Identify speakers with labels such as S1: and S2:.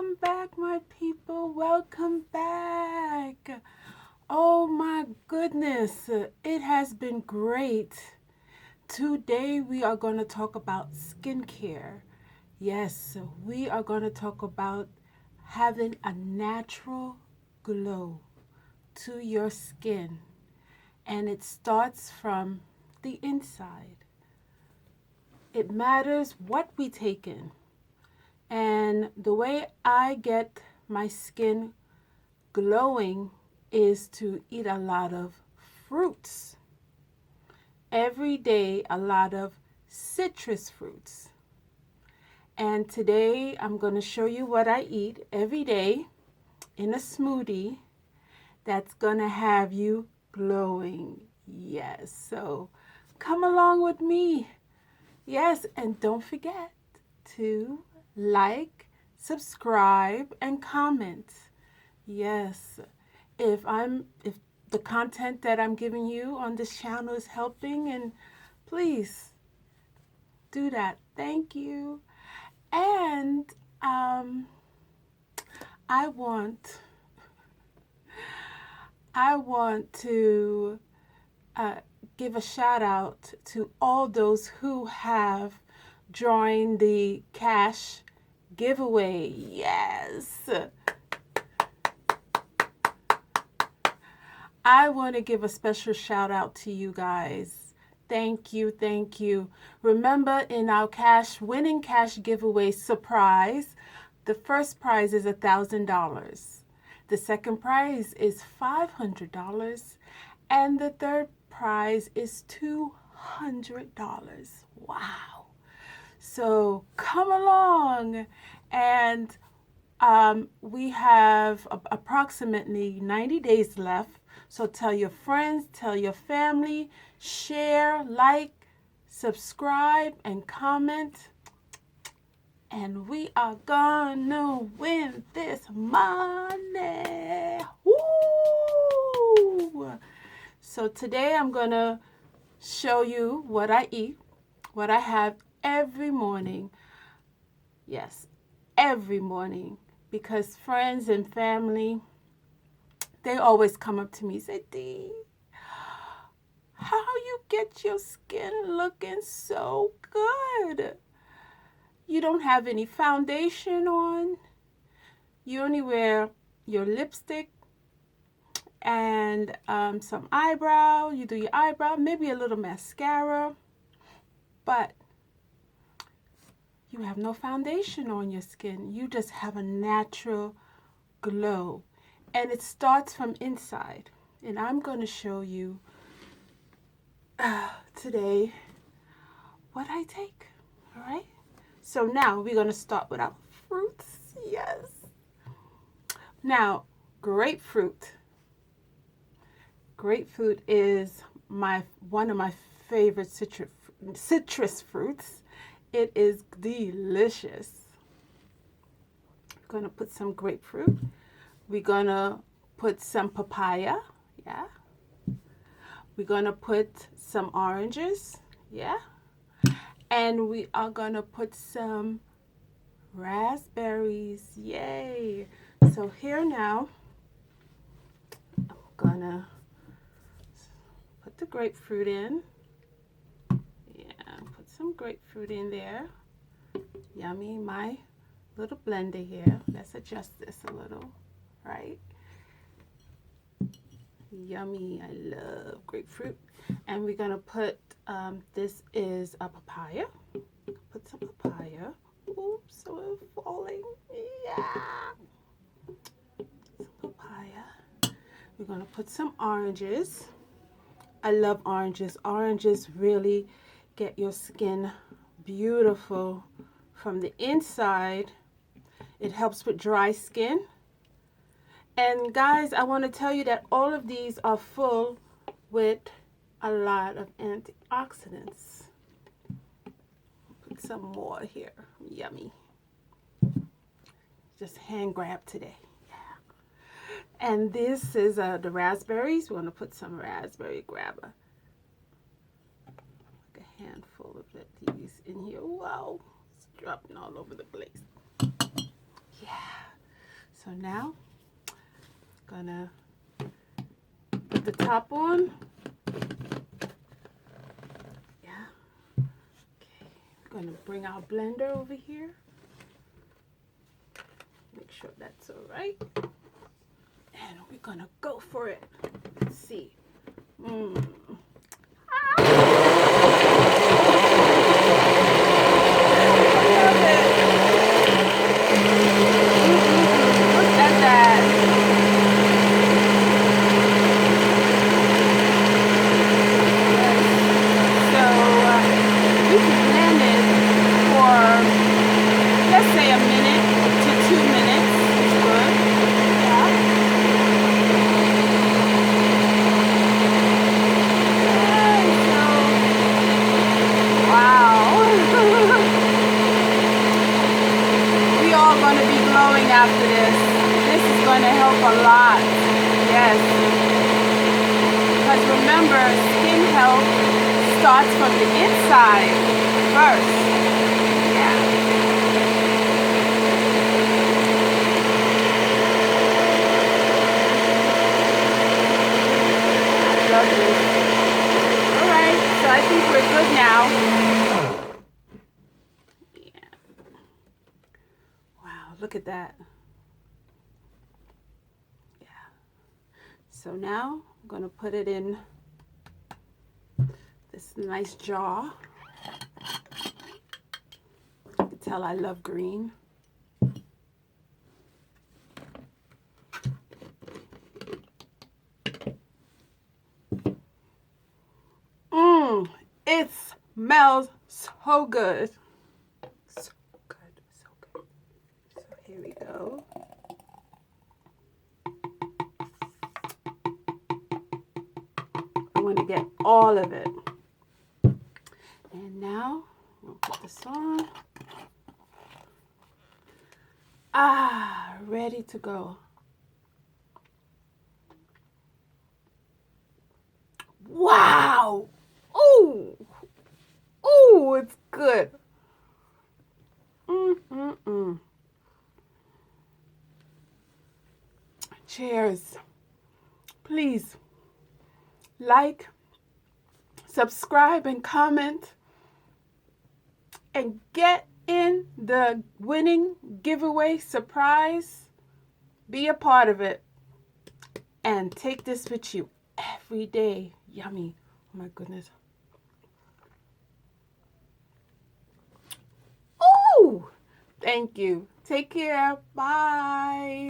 S1: Welcome back, my people. Welcome back. Oh my goodness, it has been great. Today we are going to talk about skincare. Yes, we are going to talk about having a natural glow to your skin. And it starts from the inside. It matters what we take in. And the way I get my skin glowing is to eat a lot of fruits. Every day, a lot of citrus fruits. And today, I'm going to show you what I eat every day in a smoothie that's going to have you glowing. Yes, so come along with me. Yes, and don't forget to like, subscribe, and comment. Yes, if the content that I'm giving you on this channel is helping, and please do that. Thank you. And I want to give a shout out to all those who have joined the cash giveaway. Yes. I want to give a special shout out to you guys. Thank you, thank you. Remember, in our winning cash giveaway surprise, the first prize is $1,000. The second prize is $500. And the third prize is $200. Wow. So come along, and we have approximately 90 days left. So tell your friends, tell your family, share, like, subscribe, and comment. And we are gonna win this money. Woo! So today I'm gonna show you what I eat, what I have every morning. Yes, every morning. Because friends and family, they always come up to me and say, Dee, how you get your skin looking so good? You don't have any foundation on. You only wear your lipstick and some eyebrow. You do your eyebrow, maybe a little mascara. But you have no foundation on your skin. You just have a natural glow. And it starts from inside. And I'm going to show you today what I take. All right? So now we're going to start with our fruits. Yes. Now, grapefruit. Grapefruit is one of my favorite citrus fruits. It is delicious. I'm going to put some grapefruit. We're going to put some papaya, yeah. We're going to put some oranges, yeah. And we are going to put some raspberries, yay. So here now, I'm going to put the grapefruit in. Yeah, put some grapefruit in there. Yummy, my little blender here. Let's adjust this a little. Right? Yummy. I love grapefruit. And we're going to put, this is a papaya. Put some papaya. Oops, so it's falling. Yeah. Some papaya. We're going to put some oranges. I love oranges. Oranges really get your skin beautiful from the inside. It helps with dry skin. And guys, I want to tell you that all of these are full with a lot of antioxidants. Put some more here. Yummy. Just hand grab today. Yeah. And this is the raspberries. We're going to put some raspberry grabber. Like a handful of these in here. Wow. It's dropping all over the place. Yeah. So now, gonna put the top on. Yeah. Okay. Gonna bring our blender over here. Make sure that's all right. And we're gonna go for it. Let's see. After this is going to help a lot. Yes, because remember, skin health starts from the inside first. Yeah. I love this. All right, so I think we're good now. Yeah. Wow, look at that. So now I'm going to put it in this nice jar. You can tell I love green. It smells so good. So good, so good. So here we go. I want to get all of it. And now, I'll put this on. Ready to go. Wow! Ooh! Ooh, it's good. Cheers. Please like, subscribe, and comment, and get in the winning giveaway surprise. Be a part of it and take this with you every day. Yummy. Oh my goodness. Ooh! Thank you. Take care. Bye.